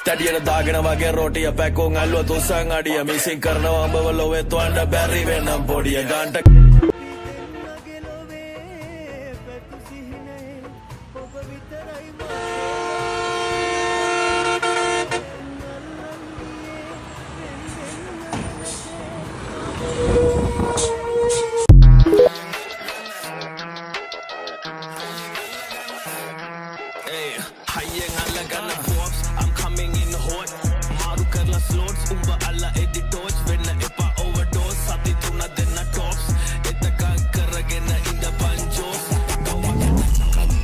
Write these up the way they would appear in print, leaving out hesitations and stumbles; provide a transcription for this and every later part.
තැටියට දාගෙන වගේ රෝටිය පැකෝන් ඇල්ලුව තුස්සන් අඩිය මිසින් කරනවා උඹව ලොවේ තුවන්න බැරි වෙනම් පොඩිය ගාන්ට I'm coming in hot. Maru karla slots, umba alla editors. When epa overdose, sati tuna denna tops. Etakan karagena inda banjos.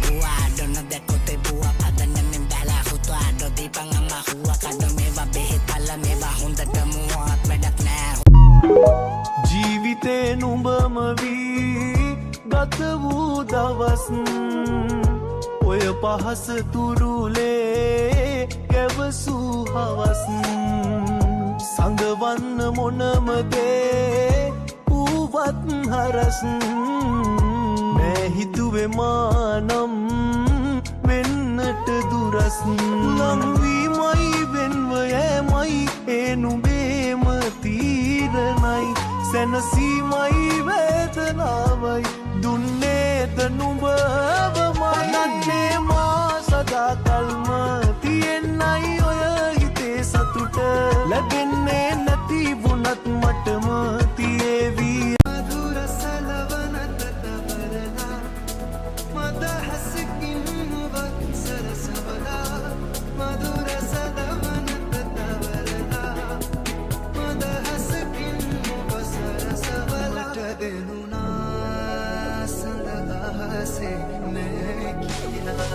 Bua dona dekote bua padana membala hutwa do dipanga mahua kado meva behet pala meva hondata muat medak na. ජීවිතේ නුඹම වී ගත වූ දවස් ඔය පහස තුරුලේ ගැවසූ හවස් සඟවන්න මොනම දේ ඌවත් හරස් මෑ හිතුවේ මානම් වෙන්නට දුරස් ලංවීමයි වෙන්ව යෑමයි ඒ නුඹේම තීරණයි සැනසීමයි වේදනාවයි දුන්නේද නුඹවමයි නන්නේ මා සදා කල්ම තියෙන්නයි ඔය හිතේ සතුට ලැබෙන්නේ නැති වුණත් මටම තියේවි මధుර සලවනත තවරලා මදහසකින් වක්සර සවලා මధుර සලවනත තවරලා මදහසකින් වසර සවලා දෙනුනා සඳහසේ නැකිලා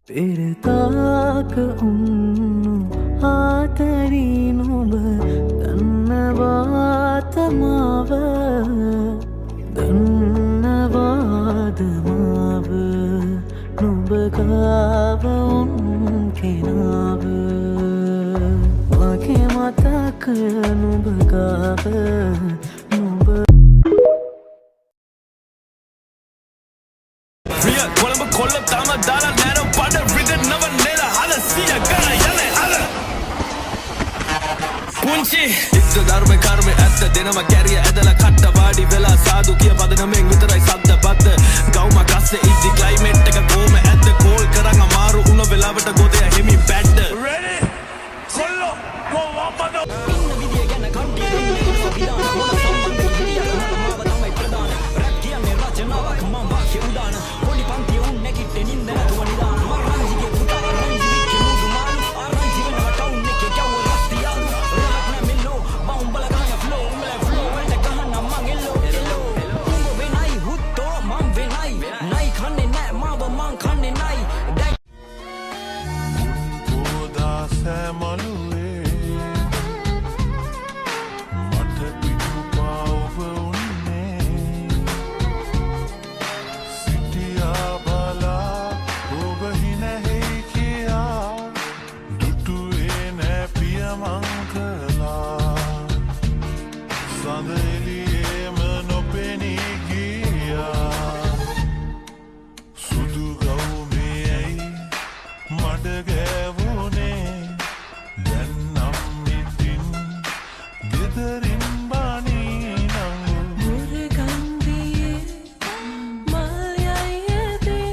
तेरे ताक उन्नु आतरी नुब धन्यवाद माव धन्यवाद माव नुब गाव उनके नाव वाके मतक नुब गाव नुब කොළඹ කොල්ල තම දාලා නැර පඩ විද නව නෙල හල සිය ගන යන හල පුංචි ඉස්ස ධර්ම කර්ම ඇත්ත දෙනවා කැරිය ඇදලා කට්ට වාඩි වෙලා සාදු කිය පදනමෙන් විතරයි සද්ද බද්ද ගවුමක් අස්සේ ඉදි ක්ලයිමේට් එක කොහම ඇද්ද කෝල් කරන් අමාරු උන වෙලාවට ගොතේ හිමි බැට් රෙඩි කොල්ලෝ ගෝ වම්බද ඉන්න විදිය ගැන කණ්ඩි දෙන්නේ විදාන මොන සම්බන්ධ විදිය මාව තමයි ප්‍රධාන රැප් කියන්නේ රචනාවක් මම වාක්‍ය උදාන පොඩි පන්ති උන් නැගිට්ටේ නින්ද නැතුව නිදාන මරංජිගේ පුතා රංජි විච්ච මුදු මාළු ආරංජි වෙනවා ටවුන් එකේ ගැව්ව රස්තියාලු රැප් නැ මෙල්ලෝ බවුම්බල ගහන ෆ්ලෝ උඹල ෆ්ලෝ වලට ගහන්න මං එල්ලෝ උඹ වෙනයි හුත්තෝ මං වෙනයි නයි කන්නේ නැ මාව මං කන්නේ නයි පොදා සෑමලුවේ මට පිටුපා ඔබ උන්නේ සිටියා බලා ඔබ හිනැහෙයි කියා දුටුවේ නෑ පිය මං කළා සඳ එළියේම නොපෙනී ගියා සුදු ගවුමේ ඇයි මඩ ගෑවුනේ දැන් නම් ඉතින් ගෙදරින් බානී නංගු මුරගන්දියේ මල්යයේදී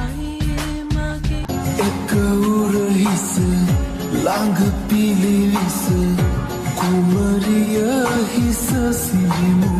අයියේ මගේ එක උරහිස ළඟ පිලිවිස කුමරිය හිස සිහිමු